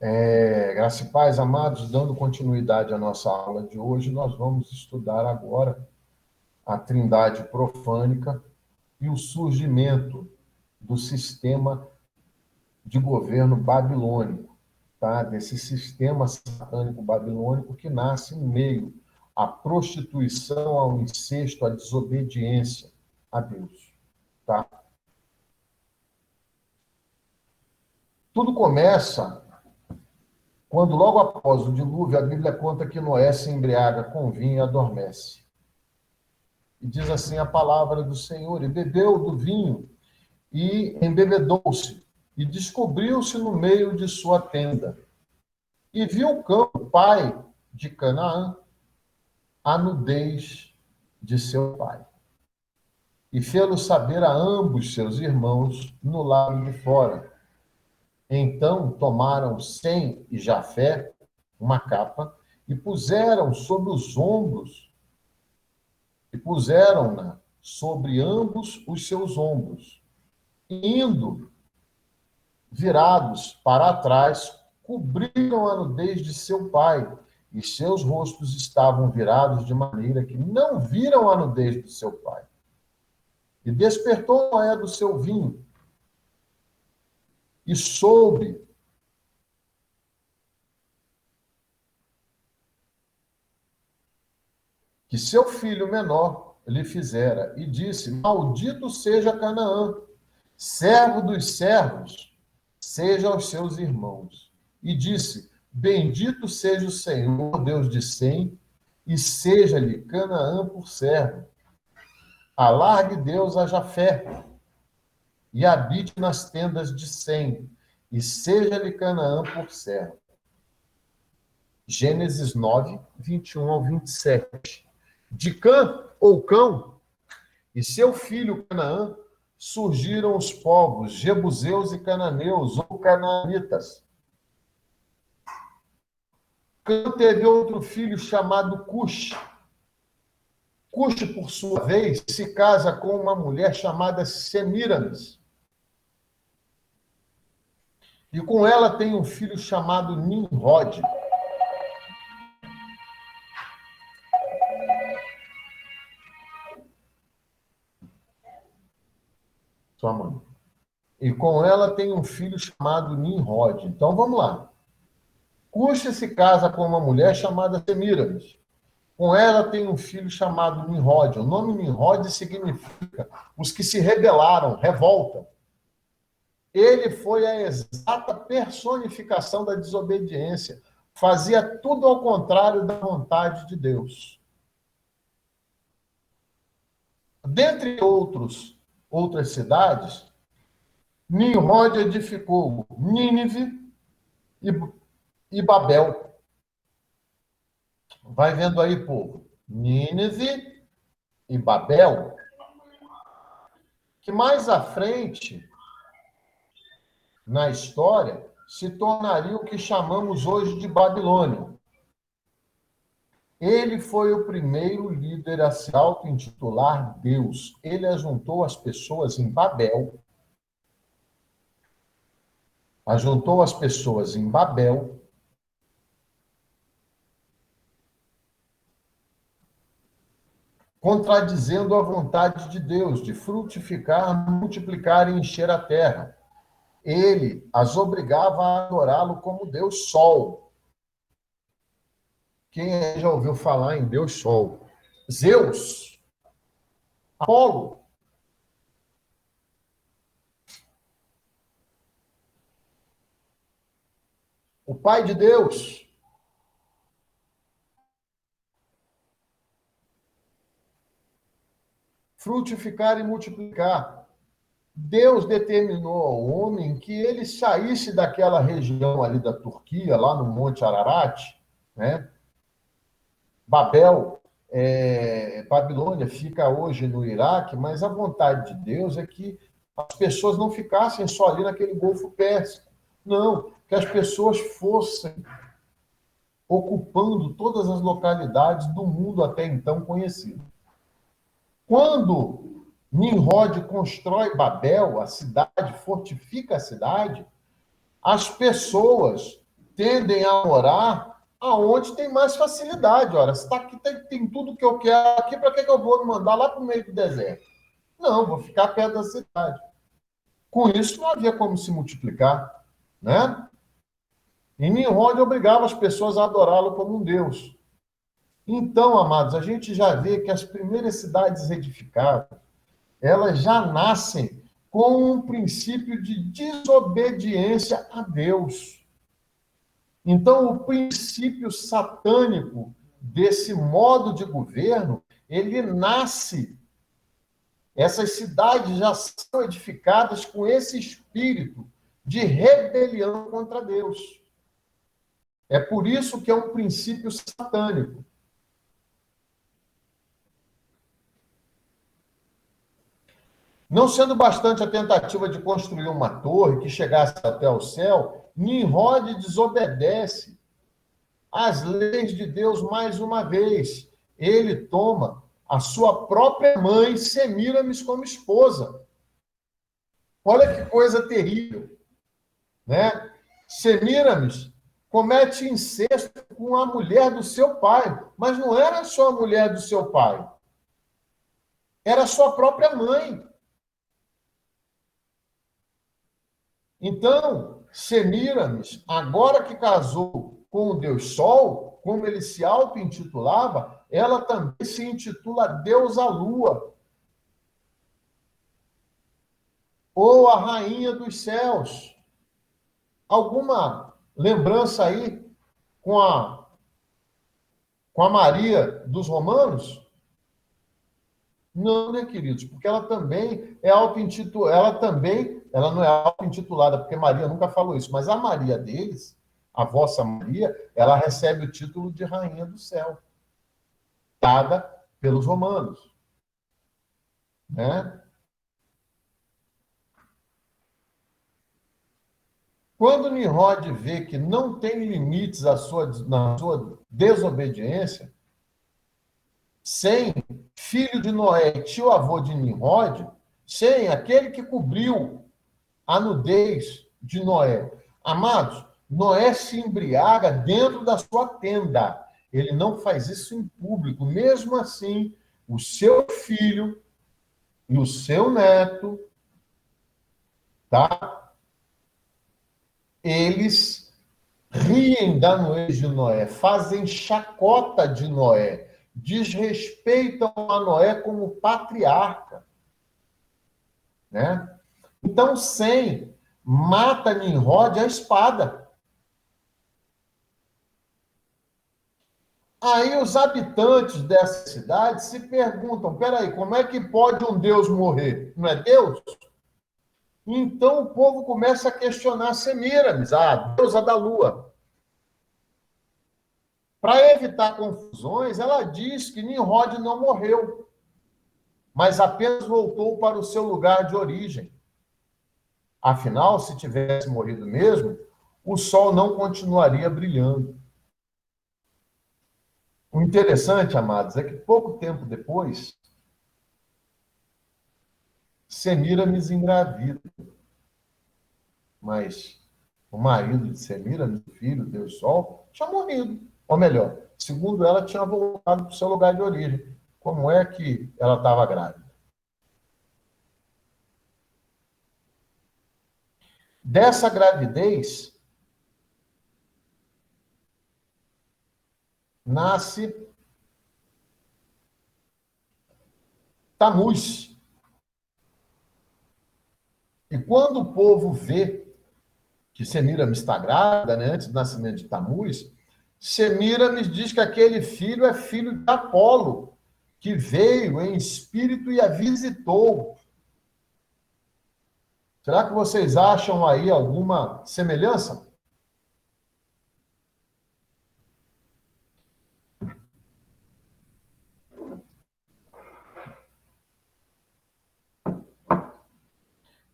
Graça e paz, amados, dando continuidade à nossa aula de hoje, nós vamos estudar agora a Trindade profânica e o surgimento do sistema de governo babilônico, tá? Desse sistema satânico babilônico que nasce em meio à prostituição, ao incesto, à desobediência a Deus, tá? Tudo começa quando, logo após o dilúvio, a Bíblia conta que Noé se embriaga com vinho e adormece. E diz assim a palavra do Senhor: e bebeu do vinho e embebedou-se, e descobriu-se no meio de sua tenda. E viu Cão, pai de Canaã, a nudez de seu pai. E fê-lo saber a ambos seus irmãos no lado de fora. Então tomaram Sem e Jafé uma capa e puseram sobre os ombros, e puseram-na sobre ambos os seus ombros. E indo virados para trás, cobriram a nudez de seu pai, e seus rostos estavam virados de maneira que não viram a nudez de seu pai. E despertou Noé do seu vinho, e soube que seu filho menor lhe fizera, e disse: maldito seja Canaã, servo dos servos, seja aos seus irmãos. E disse: bendito seja o Senhor, Deus de Sem, e seja-lhe Canaã por servo. Alargue Deus a Jafé, e habite nas tendas de Sem, e seja-lhe Canaã por servo. Gênesis 9, 21 ao 27. De Cã, ou Cão, e seu filho Canaã, surgiram os povos jebuseus e cananeus, ou canaanitas. Cã teve outro filho chamado Cush. Cush, por sua vez, se casa com uma mulher chamada Semíramis. E com ela tem um filho chamado Nimrod. Sua mãe. E com ela tem um filho chamado Nimrod. Então, vamos lá. Cush se casa com uma mulher chamada Semíramis. Com ela tem um filho chamado Nimrod. O nome Nimrod significa os que se rebelaram, revoltam. Ele foi a exata personificação da desobediência. Fazia tudo ao contrário da vontade de Deus. Dentre outras cidades, Nimrod edificou Nínive e Babel. Vai vendo aí, povo. Nínive e Babel. Que mais à frente, na história, se tornaria o que chamamos hoje de Babilônia. Ele foi o primeiro líder a se auto-intitular Deus. Ele ajuntou as pessoas em Babel. Ajuntou as pessoas em Babel. Contradizendo a vontade de Deus de frutificar, multiplicar e encher a terra. Ele as obrigava a adorá-lo como Deus Sol. Quem já ouviu falar em Deus Sol? Zeus, Apolo. O Pai de Deus. Frutificar e multiplicar. Deus determinou ao homem que ele saísse daquela região ali da Turquia, lá no Monte Ararat, né? Babel, Babilônia fica hoje no Iraque, mas a vontade de Deus é que as pessoas não ficassem só ali naquele Golfo Pérsico. Não, que as pessoas fossem ocupando todas as localidades do mundo até então conhecido. Quando Nimrod constrói Babel, a cidade, fortifica a cidade, as pessoas tendem a morar aonde tem mais facilidade. Ora, se está aqui, tem tudo que eu quero aqui, para que eu vou me mandar lá para o meio do deserto? Não, vou ficar perto da cidade. Com isso, não havia como se multiplicar, né? E Nimrod obrigava as pessoas a adorá-lo como um deus. Então, amados, a gente já vê que as primeiras cidades edificadas, elas já nascem com um princípio de desobediência a Deus. Então, o princípio satânico desse modo de governo, ele nasce. Essas cidades já são edificadas com esse espírito de rebelião contra Deus. É por isso que é um princípio satânico. Não sendo bastante a tentativa de construir uma torre que chegasse até o céu, Nimrod desobedece às leis de Deus mais uma vez. Ele toma a sua própria mãe, Semíramis, como esposa. Olha que coisa terrível, né? Semíramis comete incesto com a mulher do seu pai, mas não era só a mulher do seu pai, era a sua própria mãe. Então, Semíramis, agora que casou com o Deus Sol, como ele se auto-intitulava, ela também se intitula Deusa Lua, ou a Rainha dos Céus. Alguma lembrança aí com a Maria dos Romanos? Não, né, queridos? Porque ela também é auto-intitulada, ela não é auto-intitulada, porque Maria nunca falou isso, mas a Maria deles, a vossa Maria, ela recebe o título de Rainha do Céu, dada pelos romanos, né? Quando Nimrod vê que não tem limites na sua desobediência, sem filho de Noé e tio-avô de Nimrod, sem aquele que cobriu a nudez de Noé. Amados, Noé se embriaga dentro da sua tenda. Ele não faz isso em público. Mesmo assim, o seu filho e o seu neto, tá? Eles riem da nudez de Noé, fazem chacota de Noé, desrespeitam a Noé como patriarca, né? Então, Sem mata Nimrod à espada. Aí os habitantes dessa cidade se perguntam, peraí, como é que pode um Deus morrer? Não é Deus? Então o povo começa a questionar Semíramis, a deusa da lua. Para evitar confusões, ela diz que Nimrod não morreu, mas apenas voltou para o seu lugar de origem. Afinal, se tivesse morrido mesmo, o sol não continuaria brilhando. O interessante, amados, é que pouco tempo depois, Semíramis engravida. Mas o marido de Semíramis, o filho, Deus Sol, tinha morrido. Ou melhor, segundo ela, tinha voltado para o seu lugar de origem. Como é que ela estava grávida? Dessa gravidez, nasce Tamuz. E quando o povo vê que Semíramis está grávida, né, antes do nascimento de Tamuz, Semíramis diz que aquele filho é filho de Apolo, que veio em espírito e a visitou. Será que vocês acham aí alguma semelhança?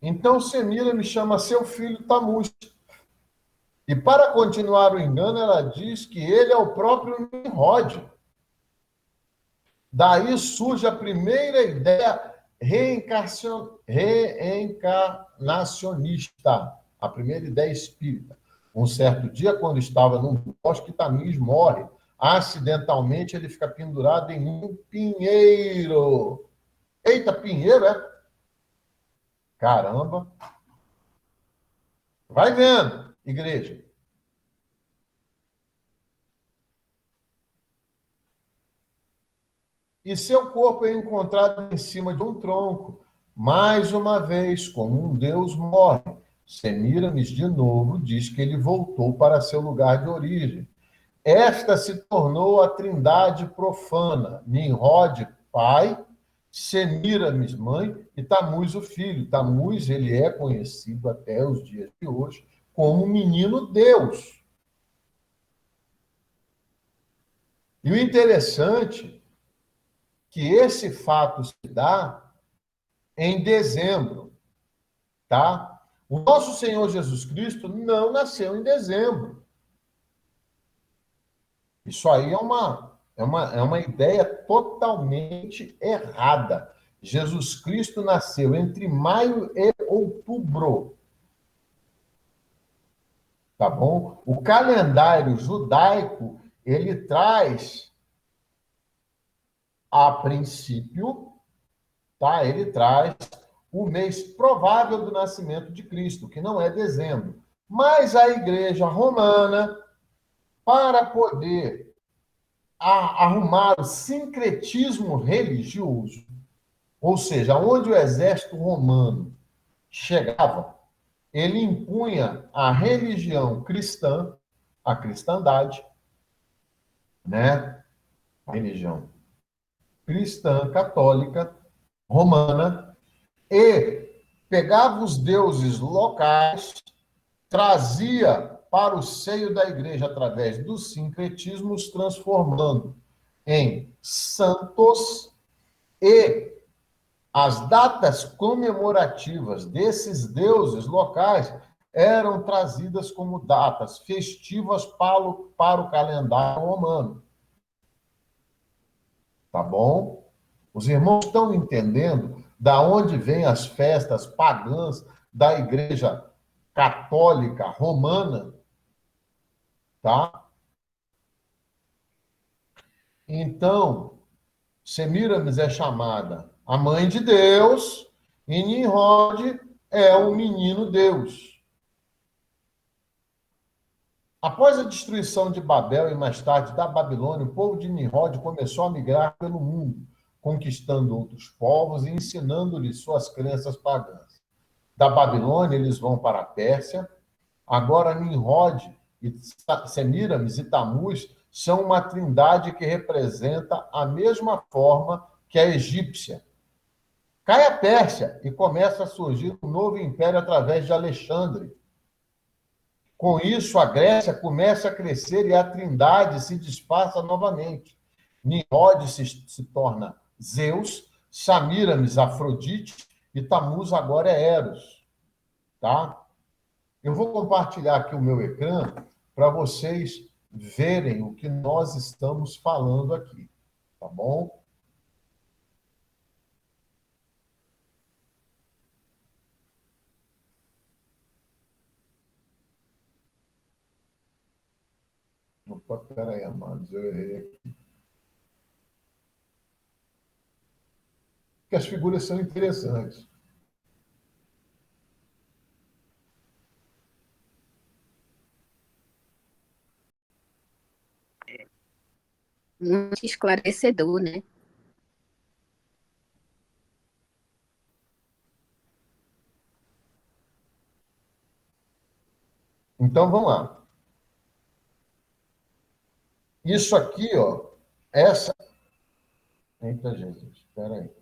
Então Semíramis chama seu filho Tamuz. E para continuar o engano, ela diz que ele é o próprio Nimrod. Daí surge a primeira ideia reencarnacionista, a primeira ideia espírita. Um certo dia, quando estava num bosque, Tamires morre. Acidentalmente, ele fica pendurado em um pinheiro. Eita, pinheiro, é? Caramba. Vai vendo, igreja. E seu corpo é encontrado em cima de um tronco. Mais uma vez, como um deus morre. Semíramis, de novo, diz que ele voltou para seu lugar de origem. Esta se tornou a trindade profana. Nimrod, pai, Semíramis, mãe, e Tamuz, o filho. Tamuz, ele é conhecido até os dias de hoje como menino Deus. E o interessante é que esse fato se dá em dezembro, tá? O nosso Senhor Jesus Cristo não nasceu em dezembro. Isso aí é uma ideia totalmente errada. Jesus Cristo nasceu entre maio e outubro, tá bom? O calendário judaico, ele traz, a princípio, tá? Ele traz o mês provável do nascimento de Cristo, que não é dezembro. Mas a Igreja Romana, para poder arrumar o sincretismo religioso, ou seja, onde o exército romano chegava, ele impunha a religião cristã, a cristandade, né? A religião cristã, católica, romana, e pegava os deuses locais, trazia para o seio da igreja através dos sincretismos, transformando em santos, e as datas comemorativas desses deuses locais eram trazidas como datas festivas para o calendário romano. Tá bom? Os irmãos estão entendendo da onde vêm as festas pagãs da Igreja Católica Romana, tá? Então, Semíramis é chamada a mãe de Deus e Nimrod é o menino Deus. Após a destruição de Babel e mais tarde da Babilônia, o povo de Nimrod começou a migrar pelo mundo, conquistando outros povos e ensinando-lhes suas crenças pagãs. Da Babilônia, eles vão para a Pérsia. Agora, Nimrod, e Semíramis e Tamuz são uma trindade que representa a mesma forma que a egípcia. Cai a Pérsia e começa a surgir um novo império através de Alexandre. Com isso, a Grécia começa a crescer e a trindade se disfarça novamente. Nimrod se torna Zeus, Semíramis, Afrodite, e Tamuz agora é Eros. Tá? Eu vou compartilhar aqui o meu ecrã para vocês verem o que nós estamos falando aqui, tá bom? Opa, peraí, amados, eu errei aqui. Porque as figuras são interessantes. Muito esclarecedor, né? Então, vamos lá. Isso aqui, ó, essa... Eita, Jesus, peraí.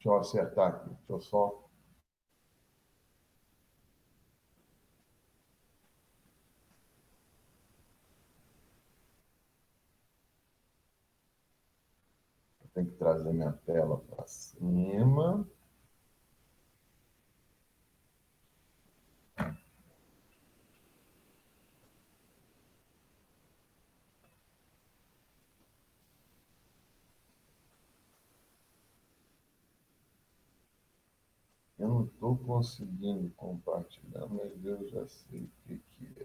Deixa eu acertar aqui. Deixa eu só... Tem que trazer minha tela para cima. Eu não estou conseguindo compartilhar, mas eu já sei o que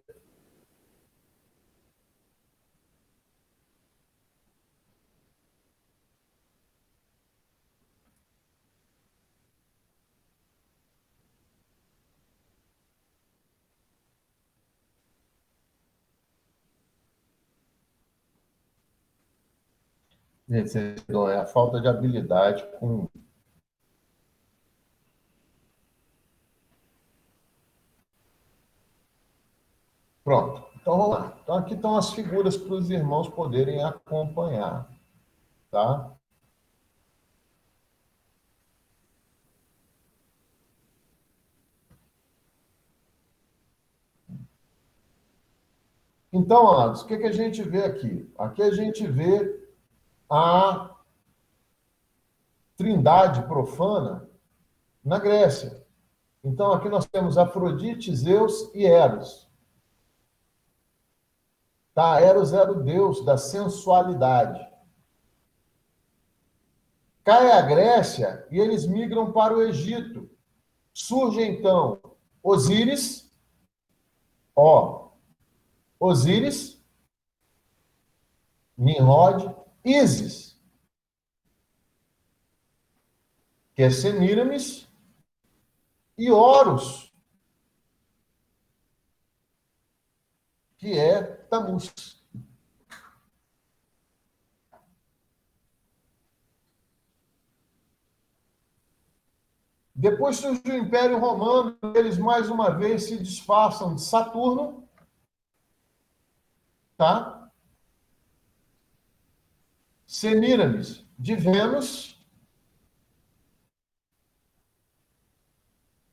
é. É a falta de habilidade com. Pronto. Então, vamos lá. Então, aqui estão as figuras para os irmãos poderem acompanhar. Tá? Então, amados, o que a gente vê aqui? Aqui a gente vê a trindade profana na Grécia. Então, aqui nós temos Afrodite, Zeus e Eros. Tá? Eros era o deus da sensualidade. Cai a Grécia e eles migram para o Egito. Surge, então, Osíris, Osíris, Nimrod, Ísis, que é Semíramis, e Horus, que é Tamuz. Depois surge o Império Romano, eles mais uma vez se disfarçam de Saturno, tá? Semíramis de Vênus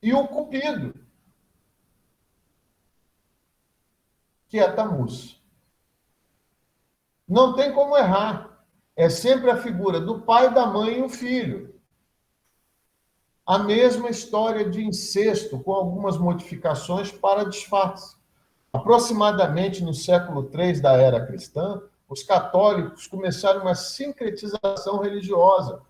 e o Cupido, que é Tamuz. Não tem como errar. É sempre a figura do pai, da mãe e o filho. A mesma história de incesto, com algumas modificações para disfarce. Aproximadamente no século III da era cristã, os católicos começaram uma sincretização religiosa,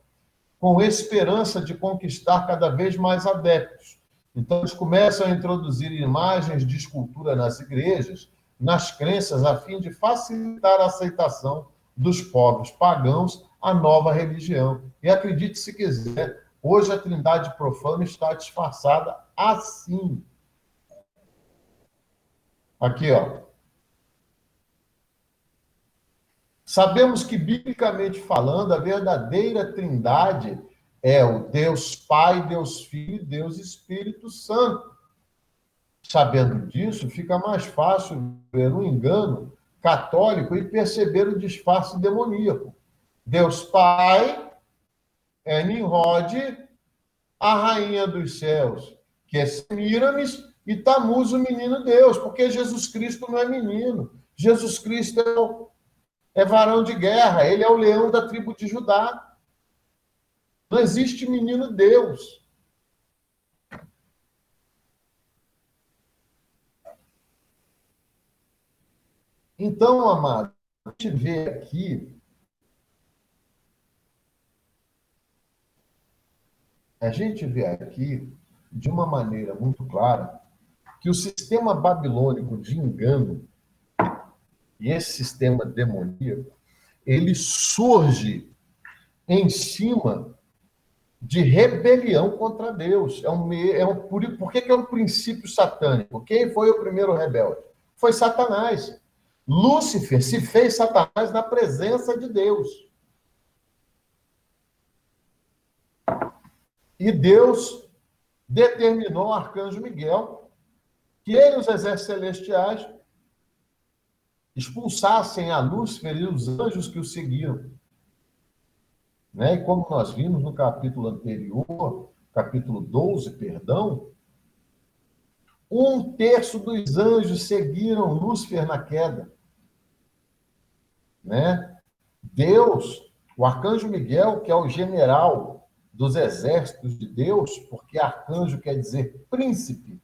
com esperança de conquistar cada vez mais adeptos. Então, eles começam a introduzir imagens de escultura nas igrejas, nas crenças, a fim de facilitar a aceitação dos povos pagãos à nova religião. E acredite se quiser, hoje a trindade profana está disfarçada assim. Aqui, ó. Sabemos que, biblicamente falando, a verdadeira trindade é o Deus Pai, Deus Filho e Deus Espírito Santo. Sabendo disso, fica mais fácil ver o engano católico e perceber o disfarce demoníaco. Deus Pai é Nimrod, a rainha dos céus, que é Semíramis, e Tamuz, o menino Deus, porque Jesus Cristo não é menino. Jesus Cristo é varão de guerra, ele é o leão da tribo de Judá. Não existe menino Deus. Então, amado, a gente vê aqui, de uma maneira muito clara, que o sistema babilônico de engano e esse sistema demoníaco, ele surge em cima de rebelião contra Deus. Por que é um princípio satânico? Quem foi o primeiro rebelde? Foi Satanás. Lúcifer se fez Satanás na presença de Deus. E Deus determinou ao arcanjo Miguel que ele e os exércitos celestiais expulsassem a Lúcifer e os anjos que o seguiam. Né? E como nós vimos no capítulo anterior, capítulo 12, perdão, 1/3 dos anjos seguiram Lúcifer na queda. Né? Deus O arcanjo Miguel, que é o general dos exércitos de Deus, porque arcanjo quer dizer príncipe,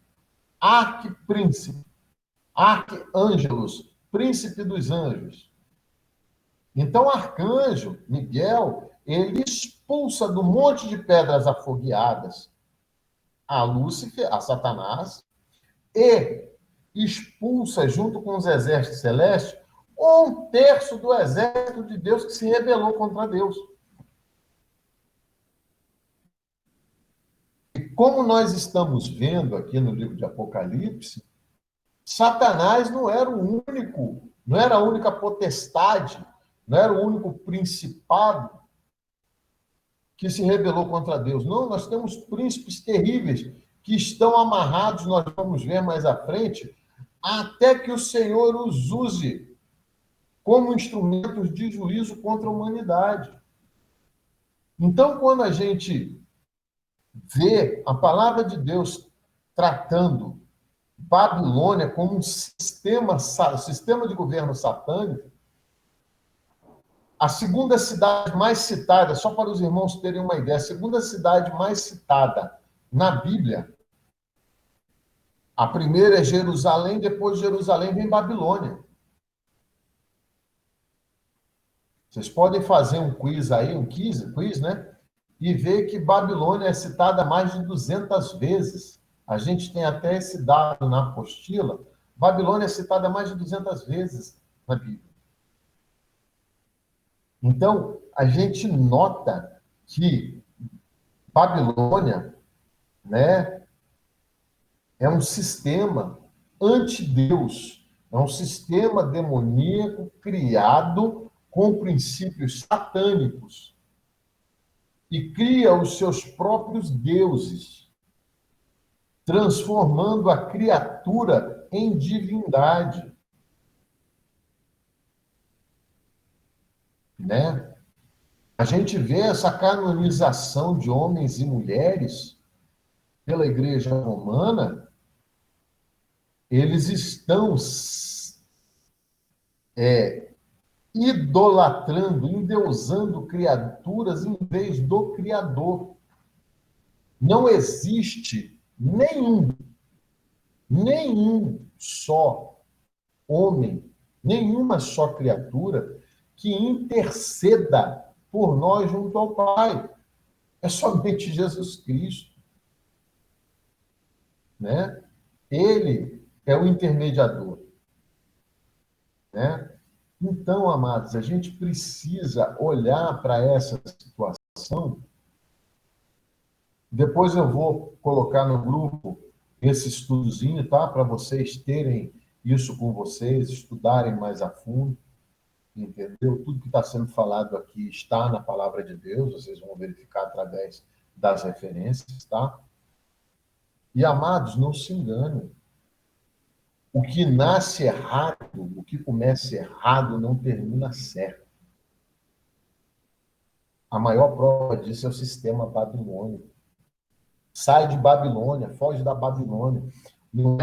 arquipríncipe, arcangelos, príncipe dos anjos. Então, o arcanjo Miguel, ele expulsa do monte de pedras afogueadas a Lúcifer, a Satanás, e expulsa, junto com os exércitos celestes, um terço do exército de Deus que se rebelou contra Deus. E como nós estamos vendo aqui no livro de Apocalipse, Satanás não era o único, não era a única potestade, não era o único principado que se rebelou contra Deus. Não, nós temos príncipes terríveis que estão amarrados, nós vamos ver mais à frente, até que o Senhor os use como instrumentos de juízo contra a humanidade. Então, quando a gente vê a palavra de Deus tratando Babilônia como um sistema de governo satânico, a segunda cidade mais citada, só para os irmãos terem uma ideia, a segunda cidade mais citada na Bíblia, a primeira é Jerusalém, depois de Jerusalém vem Babilônia. Vocês podem fazer um quiz aí, quiz, né? E ver que Babilônia é citada mais de 200 vezes. A gente tem até esse dado na apostila. Babilônia é citada mais de 200 vezes na Bíblia. Então, a gente nota que Babilônia, né, é um sistema anti-Deus, é um sistema demoníaco criado com princípios satânicos e cria os seus próprios deuses, transformando a criatura em divindade, né? A gente vê essa canonização de homens e mulheres pela Igreja Romana, eles estão idolatrando, endeusando criaturas em vez do Criador. Não existe nenhum só homem, nenhuma só criatura que interceda por nós junto ao Pai. É somente Jesus Cristo, né? Ele é o intermediador, né? Então, amados, a gente precisa olhar para essa situação. Depois eu vou colocar no grupo esse estudozinho, tá? Para vocês terem isso com vocês, estudarem mais a fundo, entendeu? Tudo que está sendo falado aqui está na palavra de Deus, vocês vão verificar através das referências, tá? E, amados, não se enganem. O que nasce errado, o que começa errado, não termina certo. A maior prova disso é o sistema babilônico. Sai de Babilônia, foge da Babilônia. Não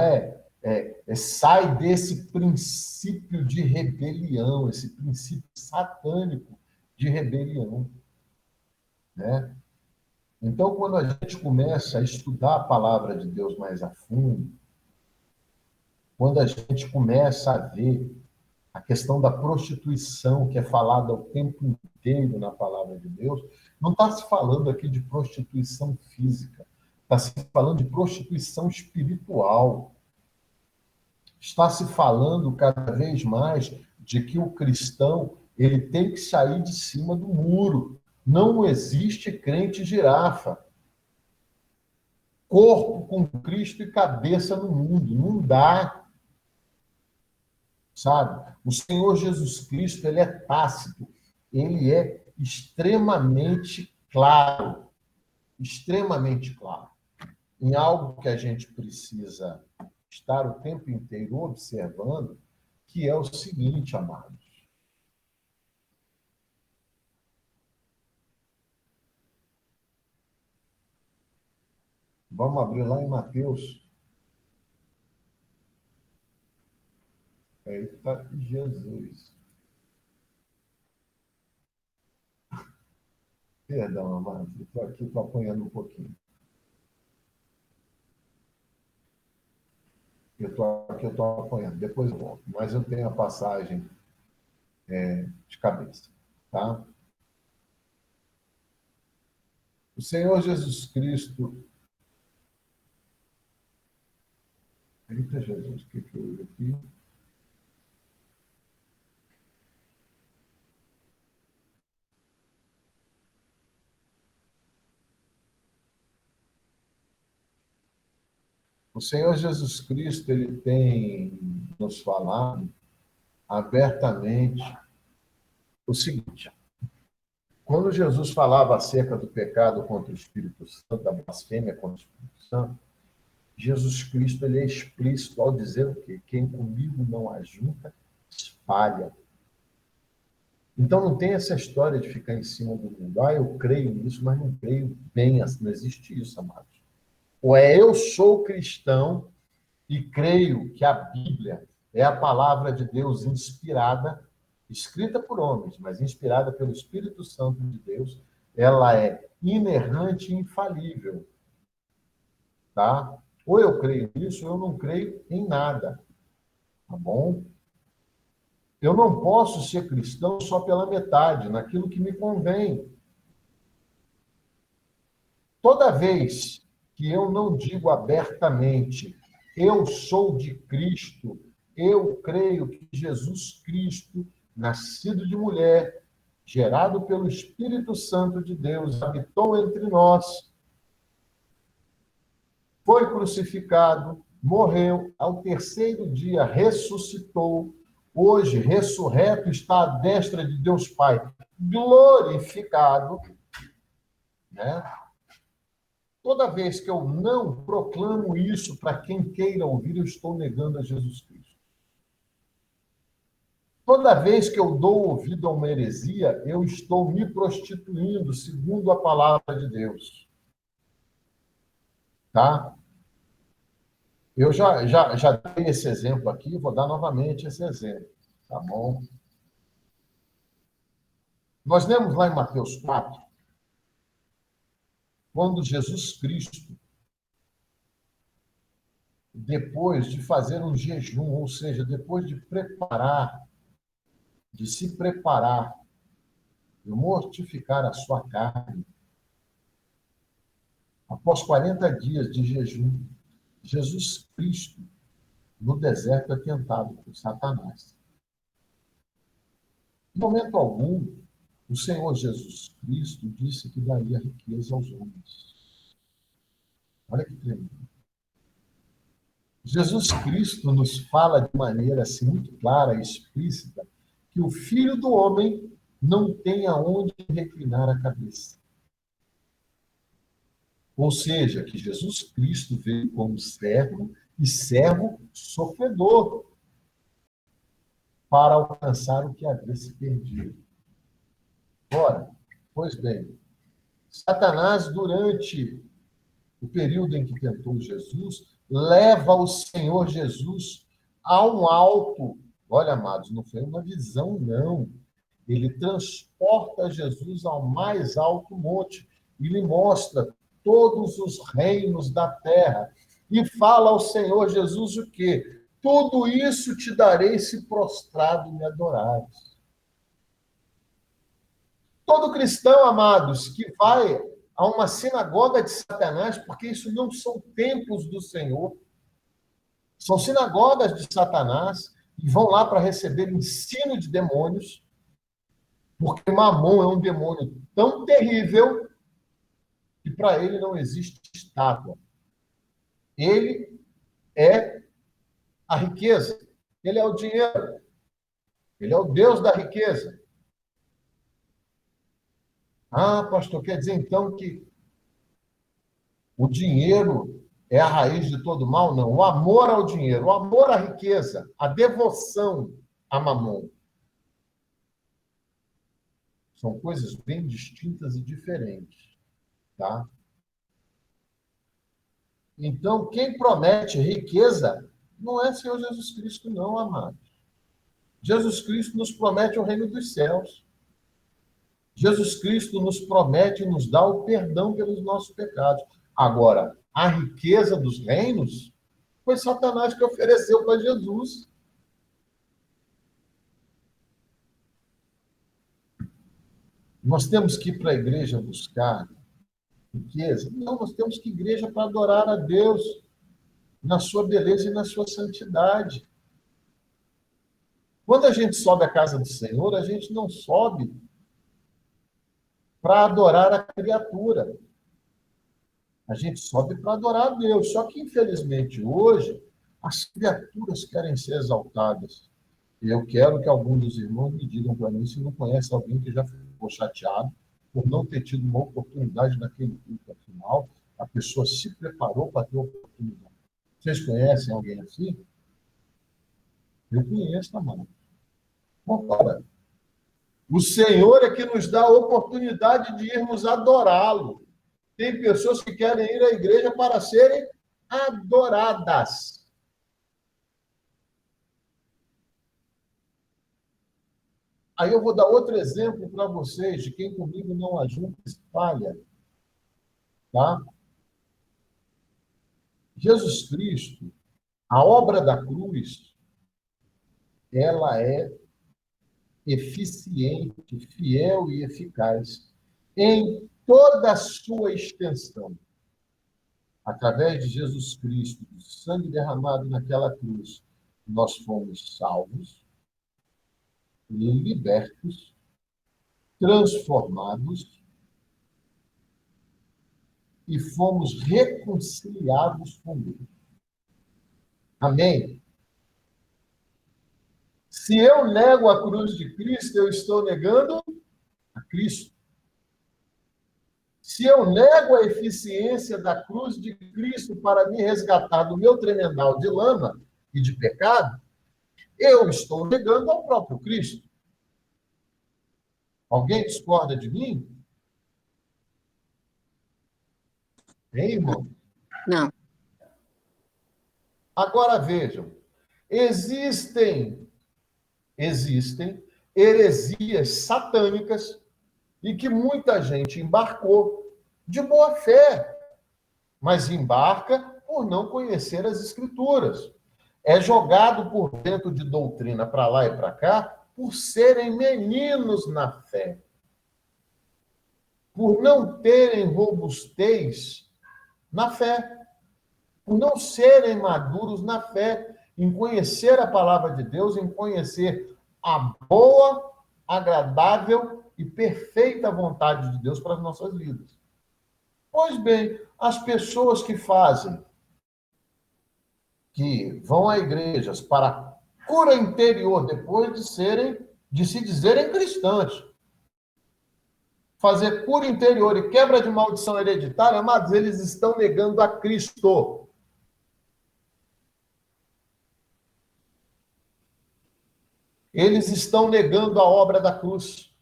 sai desse princípio de rebelião, esse princípio satânico de rebelião, né? Então, quando a gente começa a estudar a palavra de Deus mais a fundo, quando a gente começa a ver a questão da prostituição, que é falada o tempo inteiro na palavra de Deus, não está se falando aqui de prostituição física, está se falando de prostituição espiritual. Está se falando cada vez mais de que o cristão ele tem que sair de cima do muro. Não existe crente girafa. Corpo com Cristo e cabeça no mundo. Não dá. Sabe? O Senhor Jesus Cristo, ele é tácito. Ele é extremamente claro. Extremamente claro. Em algo que a gente precisa estar o tempo inteiro observando, que é o seguinte, amados. Vamos abrir lá em Mateus. Eita, Jesus. Perdão, amado, estou aqui, estou apanhando um pouquinho. Eu estou aqui, eu estou apanhando, depois eu volto. Mas eu tenho a passagem de cabeça, tá? O Senhor Jesus Cristo... Eita, Jesus, o que eu uso aqui? O Senhor Jesus Cristo, ele tem nos falado abertamente o seguinte: quando Jesus falava acerca do pecado contra o Espírito Santo, da blasfêmia contra o Espírito Santo, Jesus Cristo ele é explícito ao dizer o quê? Quem comigo não ajunta, espalha. Então não tem essa história de ficar em cima do mundo. Ah, eu creio nisso, mas não creio bem. Não existe isso, amados. Ou é eu sou cristão e creio que a Bíblia é a palavra de Deus inspirada, escrita por homens, mas inspirada pelo Espírito Santo de Deus. Ela é inerrante e infalível, tá? Ou eu creio nisso, ou eu não creio em nada, tá bom? Eu não posso ser cristão só pela metade, naquilo que me convém. Toda vez que eu não digo abertamente, eu sou de Cristo, eu creio que Jesus Cristo, nascido de mulher, gerado pelo Espírito Santo de Deus, habitou entre nós, foi crucificado, morreu, ao terceiro dia ressuscitou, hoje ressurreto está à destra de Deus Pai, glorificado, né? Toda vez que eu não proclamo isso para quem queira ouvir, eu estou negando a Jesus Cristo. Toda vez que eu dou ouvido a uma heresia, eu estou me prostituindo, segundo a palavra de Deus. Tá? Eu já dei esse exemplo aqui, vou dar novamente esse exemplo. Tá bom? Nós lemos lá em Mateus 4, quando Jesus Cristo, depois de fazer um jejum, ou seja, depois de se preparar, de mortificar a sua carne, após 40 dias de jejum, Jesus Cristo, no deserto, é tentado por Satanás. Em momento algum, o Senhor Jesus Cristo disse que daria riqueza aos homens. Olha que tremendo. Jesus Cristo nos fala de maneira assim, muito clara e explícita que o Filho do Homem não tem aonde reclinar a cabeça. Ou seja, que Jesus Cristo veio como servo e servo sofredor para alcançar o que havia se perdido. Ora, pois bem, Satanás, durante o período em que tentou Jesus, leva o Senhor Jesus a um alto. Olha, amados, não foi uma visão, não. Ele transporta Jesus ao mais alto monte e lhe mostra todos os reinos da terra. E fala ao Senhor Jesus o quê? Tudo isso te darei se prostrado me adorares. Todo cristão, amados, que vai a uma sinagoga de Satanás, porque isso não são templos do Senhor, são sinagogas de Satanás, e vão lá para receber ensino de demônios, porque Mamon é um demônio tão terrível que para ele não existe estátua. Ele é a riqueza, ele é o dinheiro, ele é o Deus da riqueza. Ah, pastor, quer dizer então que o dinheiro é a raiz de todo mal? Não. O amor ao dinheiro, o amor à riqueza, a devoção a Mamon. São coisas bem distintas e diferentes, tá? Então, quem promete riqueza não é Senhor Jesus Cristo, não, amados. Jesus Cristo nos promete o reino dos céus. Jesus Cristo nos promete e nos dá o perdão pelos nossos pecados. Agora, a riqueza dos reinos foi Satanás que ofereceu para Jesus. Nós temos que ir para a igreja buscar riqueza? Não, nós temos que ir à igreja para adorar a Deus na sua beleza e na sua santidade. Quando a gente sobe à casa do Senhor, a gente não sobe para adorar a criatura. A gente sobe para adorar a Deus. Só que, infelizmente, hoje, as criaturas querem ser exaltadas. E eu quero que alguns dos irmãos me digam para mim se não conhece alguém que já ficou chateado por não ter tido uma oportunidade naquele culto. Afinal, a pessoa se preparou para ter oportunidade. Vocês conhecem alguém assim? Eu conheço, amado. Ora, o Senhor é que nos dá a oportunidade de irmos adorá-lo. Tem pessoas que querem ir à igreja para serem adoradas. Aí eu vou dar outro exemplo para vocês de quem comigo não ajunta, espalha. Tá? Jesus Cristo, a obra da cruz, ela é eficiente, fiel e eficaz em toda a sua extensão. Através de Jesus Cristo, do sangue derramado naquela cruz, nós fomos salvos, libertos, transformados e fomos reconciliados com Deus. Amém? Se eu nego a cruz de Cristo, eu estou negando a Cristo. Se eu nego a eficiência da cruz de Cristo para me resgatar do meu tremendal de lama e de pecado, eu estou negando ao próprio Cristo. Alguém discorda de mim? Hein, irmão? Não. Agora vejam, existem heresias satânicas e que muita gente embarcou de boa fé, mas embarca por não conhecer as Escrituras. É jogado por dentro de doutrina para lá e para cá por serem meninos na fé, por não terem robustez na fé, por não serem maduros na fé, em conhecer a palavra de Deus, em conhecer a boa, agradável e perfeita vontade de Deus para as nossas vidas. Pois bem, as pessoas que vão a igrejas para cura interior, depois de se dizerem cristãs, fazer cura interior e quebra de maldição hereditária, amados, eles estão negando a Cristo. Eles estão negando a obra da cruz,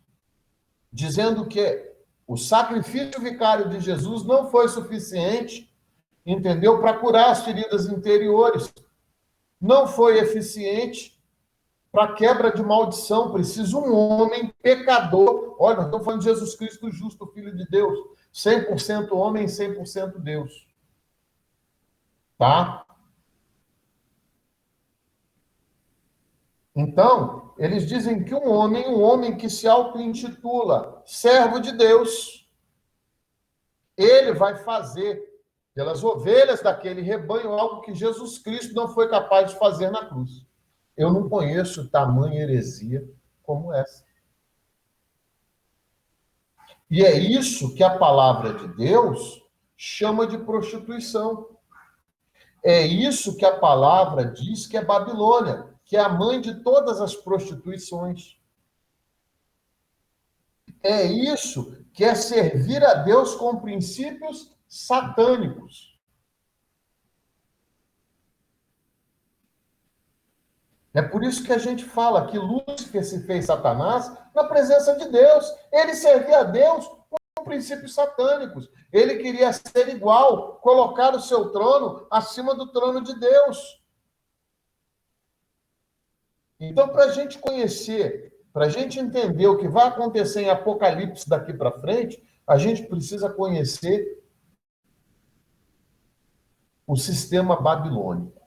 dizendo que o sacrifício vicário de Jesus não foi suficiente, entendeu? Para curar as feridas interiores. Não foi eficiente para quebra de maldição. Precisa um homem pecador. Olha, nós estamos falando de Jesus Cristo, justo, Filho de Deus. 100% homem e 100% Deus. Tá? Então, eles dizem que um homem que se auto-intitula servo de Deus, ele vai fazer pelas ovelhas daquele rebanho algo que Jesus Cristo não foi capaz de fazer na cruz. Eu não conheço tamanha heresia como essa. E é isso que a palavra de Deus chama de prostituição. É isso que a palavra diz que é Babilônia, que é a mãe de todas as prostituições. É isso que é servir a Deus com princípios satânicos. É por isso que a gente fala que Lúcifer se fez Satanás na presença de Deus. Ele servia a Deus com princípios satânicos. Ele queria ser igual, colocar o seu trono acima do trono de Deus. Então, para a gente conhecer Para a gente entender o que vai acontecer em Apocalipse daqui para frente, a gente precisa conhecer o sistema babilônico.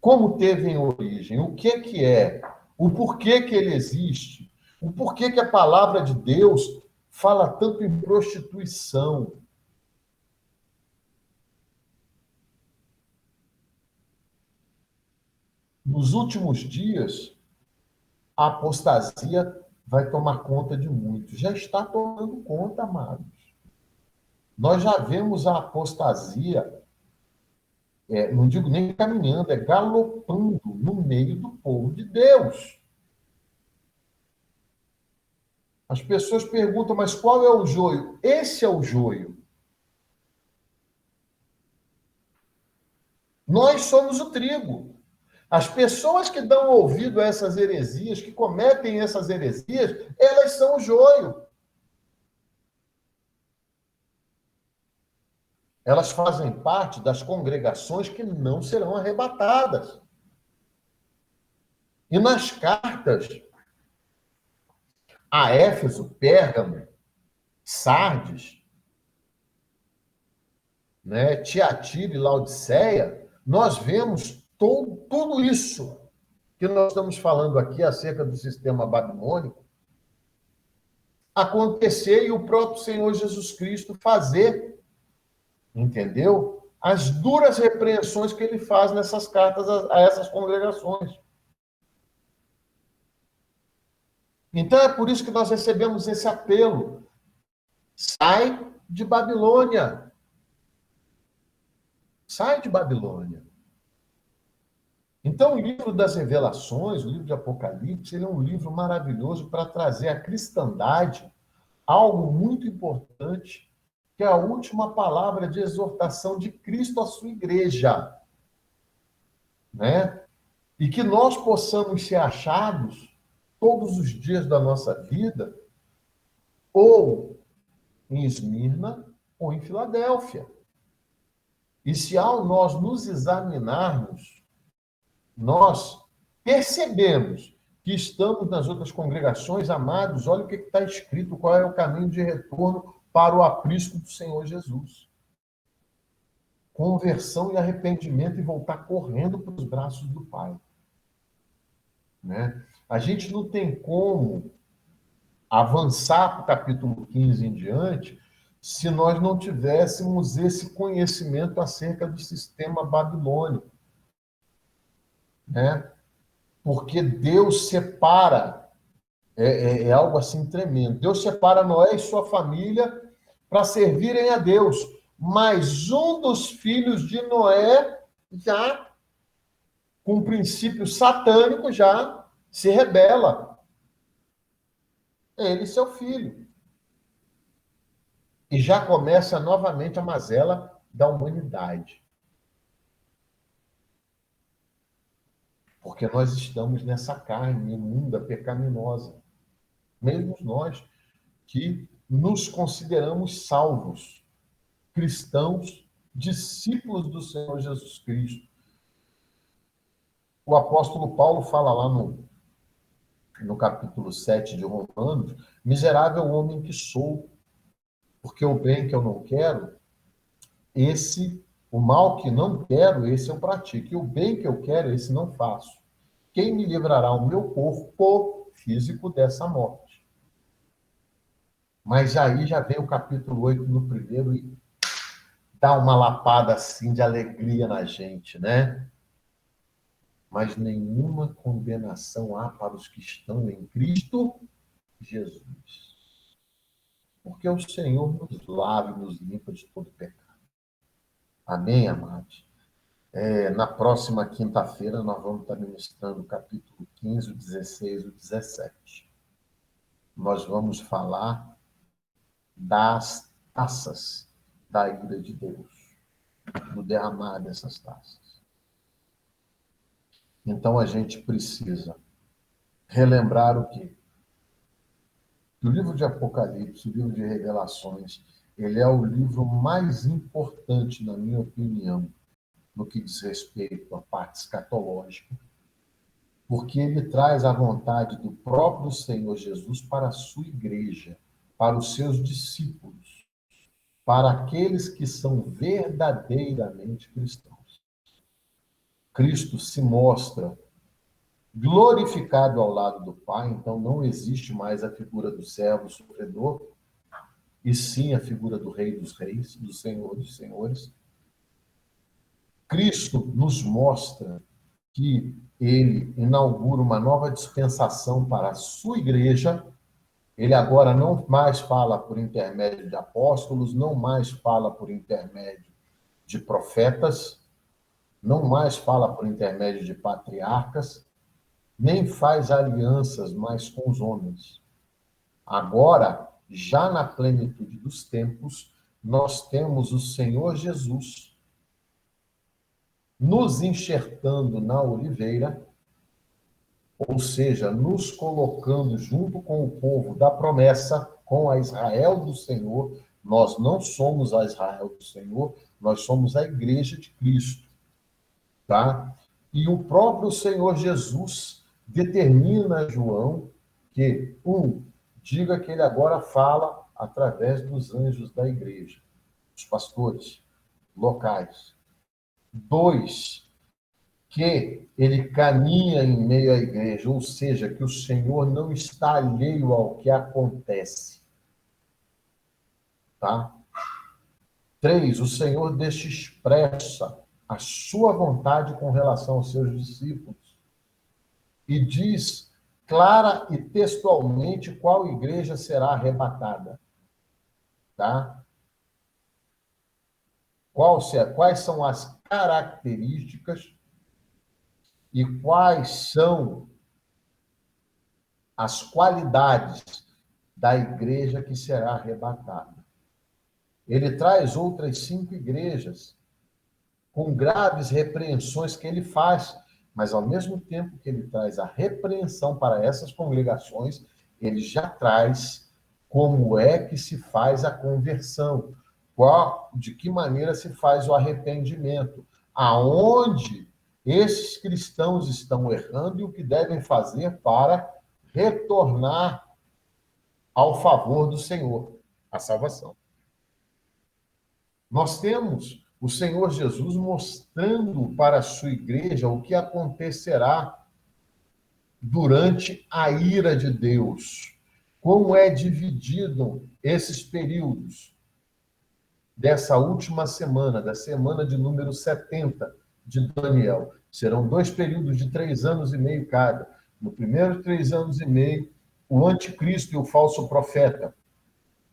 Como teve em origem, o que é, o porquê que ele existe, o porquê que a palavra de Deus fala tanto em prostituição. Nos últimos dias, a apostasia vai tomar conta de muitos. Já está tomando conta, amados. Nós já vemos a apostasia, não digo nem caminhando, é galopando no meio do povo de Deus. As pessoas perguntam, mas qual é o joio? Esse é o joio. Nós somos o trigo. As pessoas que dão ouvido a essas heresias, que cometem essas heresias, elas são o joio. Elas fazem parte das congregações que não serão arrebatadas. E nas cartas a Éfeso, Pérgamo, Sardes, né, Tiatira e Laodiceia, nós vemos tudo isso que nós estamos falando aqui acerca do sistema babilônico acontecer e o próprio Senhor Jesus Cristo fazer, entendeu? As duras repreensões que ele faz nessas cartas a essas congregações. Então é por isso que nós recebemos esse apelo. Sai de Babilônia. Sai de Babilônia. Então, o livro das Revelações, o livro de Apocalipse, ele é um livro maravilhoso para trazer à cristandade algo muito importante, que é a última palavra de exortação de Cristo à sua igreja. Né? E que nós possamos ser achados todos os dias da nossa vida, ou em Esmirna, ou em Filadélfia. E se ao nós nos examinarmos, nós percebemos que estamos nas outras congregações, amados, olha o que está escrito, qual é o caminho de retorno para o aprisco do Senhor Jesus. Conversão e arrependimento e voltar correndo para os braços do Pai. Né? A gente não tem como avançar para o capítulo 15 em diante se nós não tivéssemos esse conhecimento acerca do sistema babilônico. Né? Porque Deus separa, é algo assim tremendo. Deus separa Noé e sua família para servirem a Deus. Mas um dos filhos de Noé, já com princípio satânico, já se rebela. Ele e seu filho. E já começa novamente a mazela da humanidade. Porque nós estamos nessa carne imunda, pecaminosa. Mesmo nós que nos consideramos salvos, cristãos, discípulos do Senhor Jesus Cristo. O apóstolo Paulo fala lá no capítulo 7 de Romanos, miserável homem que sou, porque o bem que eu não quero, o mal que não quero, esse eu pratico, e o bem que eu quero, esse não faço. Quem me livrará o meu corpo físico dessa morte? Mas aí já vem o capítulo 8 no primeiro e dá uma lapada assim de alegria na gente, né? Mas nenhuma condenação há para os que estão em Cristo Jesus. Porque o Senhor nos lava e nos limpa de todo pecado. Amém, amados? Na próxima quinta-feira, nós vamos estar ministrando o capítulo 15, o 16 e o 17. Nós vamos falar das taças da ira de Deus, do derramar dessas taças. Então, a gente precisa relembrar o quê? O livro de Apocalipse, o livro de Revelações, ele é o livro mais importante, na minha opinião, no que diz respeito à parte escatológica, porque ele traz a vontade do próprio Senhor Jesus para a sua igreja, para os seus discípulos, para aqueles que são verdadeiramente cristãos. Cristo se mostra glorificado ao lado do Pai, então não existe mais a figura do servo sofredor, e sim a figura do Rei dos Reis, do Senhor dos Senhores. Cristo nos mostra que ele inaugura uma nova dispensação para a sua igreja. Ele agora não mais fala por intermédio de apóstolos, não mais fala por intermédio de profetas, não mais fala por intermédio de patriarcas, nem faz alianças mais com os homens. Agora, já na plenitude dos tempos, nós temos o Senhor Jesus nos enxertando na oliveira, ou seja, nos colocando junto com o povo da promessa, com a Israel do Senhor. Nós não somos a Israel do Senhor, nós somos a igreja de Cristo, tá? E o próprio Senhor Jesus determina a João que, diga que ele agora fala através dos anjos da igreja, os pastores locais. 2, que ele caminha em meio à igreja, ou seja, que o Senhor não está alheio ao que acontece. Tá? 3, o Senhor deixa expressa a sua vontade com relação aos seus discípulos e diz clara e textualmente qual igreja será arrebatada. Tá? Quais são as características e quais são as qualidades da igreja que será arrebatada. Ele traz outras 5 igrejas com graves repreensões que ele faz, mas ao mesmo tempo que ele traz a repreensão para essas congregações, ele já traz como é que se faz a conversão, de que maneira se faz o arrependimento, aonde esses cristãos estão errando e o que devem fazer para retornar ao favor do Senhor, a salvação. Nós temos o Senhor Jesus mostrando para a sua igreja o que acontecerá durante a ira de Deus. Como é dividido esses períodos dessa última semana, da semana de número 70 de Daniel. Serão 2 períodos de 3 anos e meio cada. No primeiro 3 anos e meio, o anticristo e o falso profeta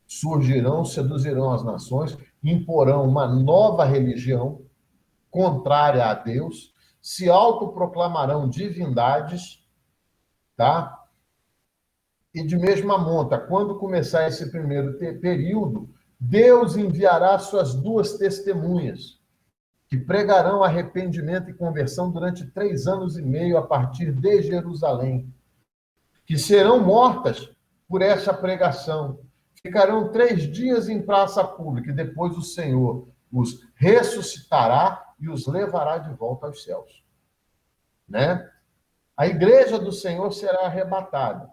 surgirão, seduzirão as nações, imporão uma nova religião contrária a Deus, se autoproclamarão divindades, tá? E de mesma monta, quando começar esse primeiro período, Deus enviará suas 2 testemunhas, que pregarão arrependimento e conversão durante 3 anos e meio a partir de Jerusalém, que serão mortas por essa pregação. Ficarão 3 dias em praça pública e depois o Senhor os ressuscitará e os levará de volta aos céus. Né? A igreja do Senhor será arrebatada.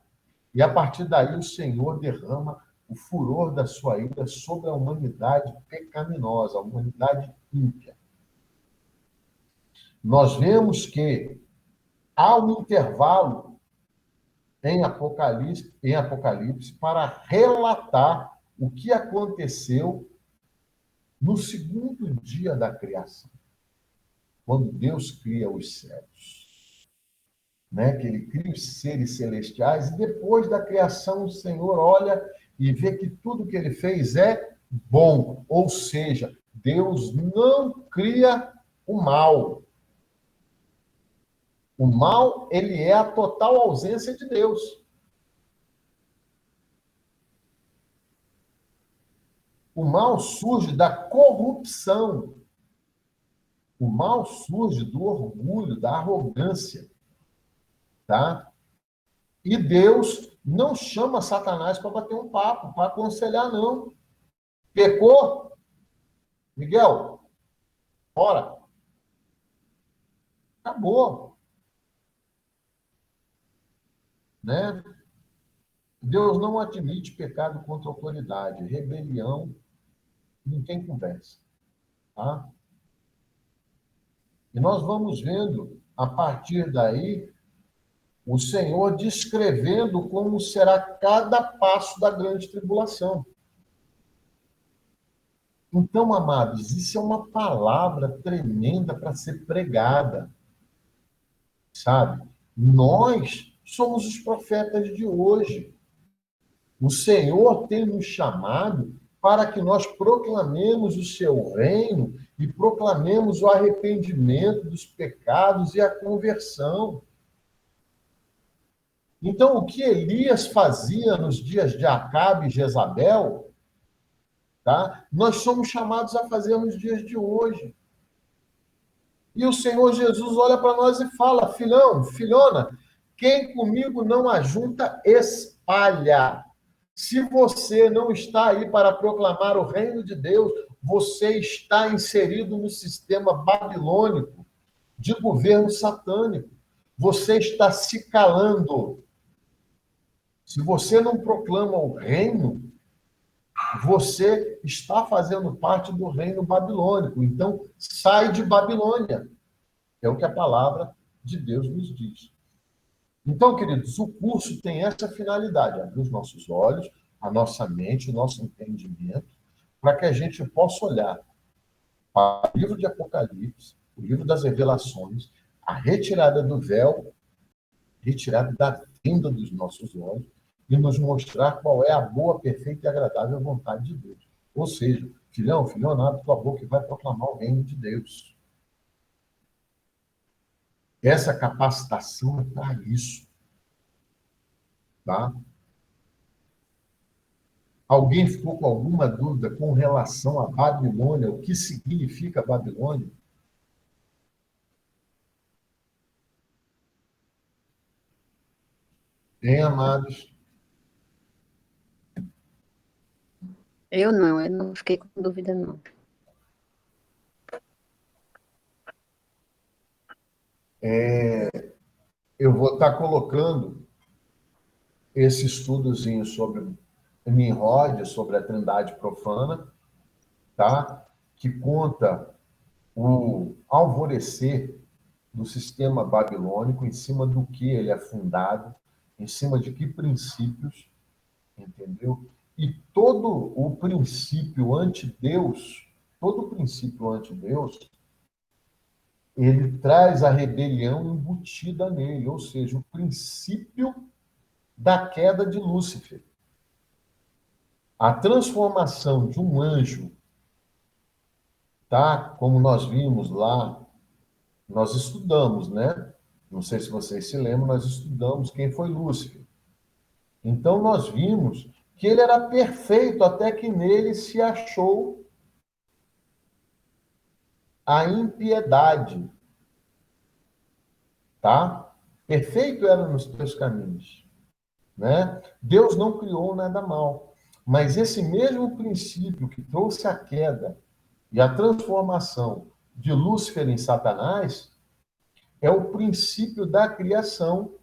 E a partir daí o Senhor derrama o furor da sua ira sobre a humanidade pecaminosa, a humanidade ímpia. Nós vemos que há um intervalo em Apocalipse para relatar o que aconteceu no segundo dia da criação, quando Deus cria os céus, né? Que ele cria os seres celestiais, e depois da criação o Senhor olha e vê que tudo que ele fez é bom, ou seja, Deus não cria o mal. O mal, ele é a total ausência de Deus. O mal surge da corrupção. O mal surge do orgulho, da arrogância. Tá? E Deus não chama Satanás para bater um papo, para aconselhar, não. Pecou? Miguel, bora. Acabou. né? Deus não admite pecado contra a autoridade. Rebelião, não tem conversa. Tá? E nós vamos vendo, a partir daí, o Senhor descrevendo como será cada passo da grande tribulação. Então, amados, isso é uma palavra tremenda para ser pregada, sabe? Nós somos os profetas de hoje. O Senhor tem nos chamado para que nós proclamemos o seu reino e proclamemos o arrependimento dos pecados e a conversão. Então, o que Elias fazia nos dias de Acabe e Jezabel, tá? Nós somos chamados a fazer nos dias de hoje. E o Senhor Jesus olha para nós e fala: filhão, filhona, quem comigo não ajunta, espalha. Se você não está aí para proclamar o reino de Deus, você está inserido no sistema babilônico de governo satânico. Você está se calando. Se você não proclama o reino, você está fazendo parte do reino babilônico. Então, sai de Babilônia. É o que a palavra de Deus nos diz. Então, queridos, o curso tem essa finalidade: abrir os nossos olhos, a nossa mente, o nosso entendimento, para que a gente possa olhar para o livro de Apocalipse, o livro das revelações, a retirada do véu, retirada da tenda dos nossos olhos, e nos mostrar qual é a boa, perfeita e agradável vontade de Deus. Ou seja, filhão, filhona, abre tua boca e vai proclamar o reino de Deus. Essa capacitação é para isso. Tá? Alguém ficou com alguma dúvida com relação à Babilônia? O que significa Babilônia? Bem, amados? Eu não fiquei com dúvida, não. Eu vou estar colocando esse estudozinho sobre Nimrod, sobre a Trindade profana, tá? Que conta o alvorecer do sistema babilônico, em cima do que ele é fundado, em cima de que princípios, entendeu? E todo o princípio anti-Deus, ele traz a rebelião embutida nele, ou seja, o princípio da queda de Lúcifer. A transformação de um anjo, tá? Como nós vimos lá, nós estudamos, né? Não sei se vocês se lembram, nós estudamos quem foi Lúcifer. Então nós vimos que ele era perfeito até que nele se achou a impiedade, tá? Perfeito era nos teus caminhos, né? Deus não criou nada mal, mas esse mesmo princípio que trouxe a queda e a transformação de Lúcifer em Satanás é o princípio da criação,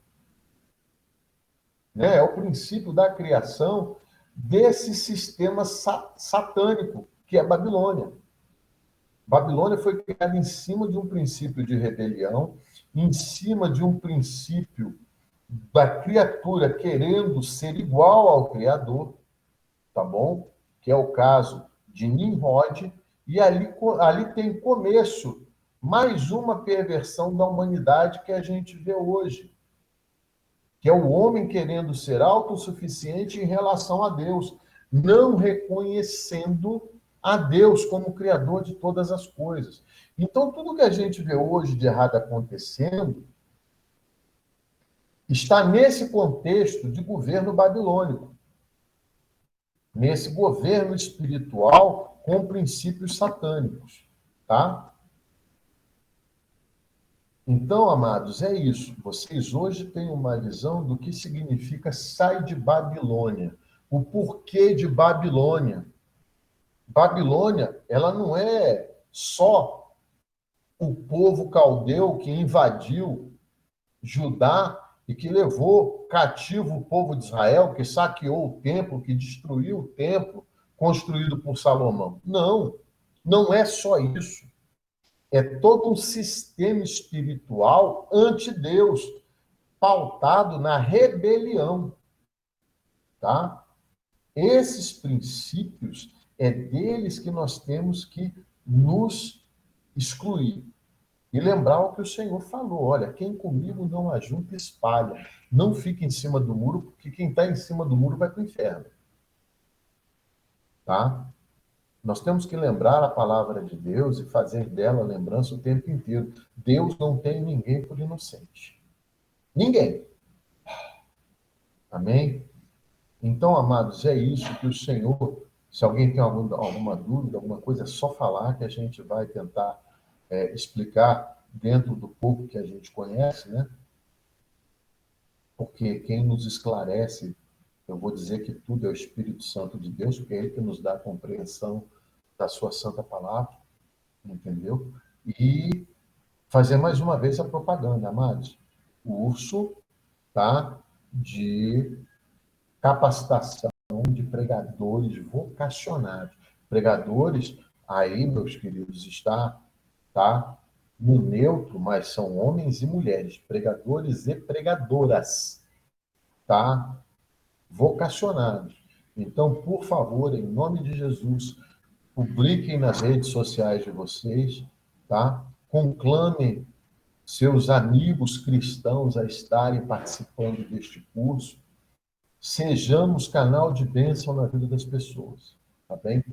né? É o princípio da criação desse sistema satânico que é Babilônia. Babilônia foi criada em cima de um princípio de rebelião, em cima de um princípio da criatura querendo ser igual ao Criador, tá bom? Que é o caso de Nimrod, e ali tem começo mais uma perversão da humanidade que a gente vê hoje, que é o homem querendo ser autossuficiente em relação a Deus, não reconhecendo a Deus como Criador de todas as coisas. Então, tudo que a gente vê hoje de errado acontecendo está nesse contexto de governo babilônico, nesse governo espiritual com princípios satânicos, tá? Então, amados, é isso. Vocês hoje têm uma visão do que significa sai de Babilônia, o porquê de Babilônia. Babilônia, ela não é só o povo caldeu que invadiu Judá e que levou cativo o povo de Israel, que saqueou o templo, que destruiu o templo construído por Salomão. Não, não é só isso. É todo um sistema espiritual ante Deus, pautado na rebelião, tá? Esses princípios é deles que nós temos que nos excluir. E lembrar o que o Senhor falou: olha, quem comigo não ajunta, espalha. Não fica em cima do muro, porque quem está em cima do muro vai para o inferno. Tá? Nós temos que lembrar a palavra de Deus e fazer dela lembrança o tempo inteiro. Deus não tem ninguém por inocente. Ninguém. Amém? Então, amados, é isso que o Senhor, se alguém tem alguma dúvida, alguma coisa, é só falar que a gente vai tentar explicar dentro do pouco que a gente conhece, né? Porque quem nos esclarece, eu vou dizer que tudo é o Espírito Santo de Deus, porque é Ele que nos dá a compreensão da sua santa palavra, entendeu? E fazer mais uma vez a propaganda, amados. O urso, tá? De capacitação de pregadores vocacionados. Pregadores, aí, meus queridos, está, tá? No neutro, mas são homens e mulheres, pregadores e pregadoras, tá? Vocacionados. Então, por favor, em nome de Jesus, publiquem nas redes sociais de vocês, tá? Conclamem seus amigos cristãos a estarem participando deste curso. Sejamos canal de bênção na vida das pessoas, tá bem?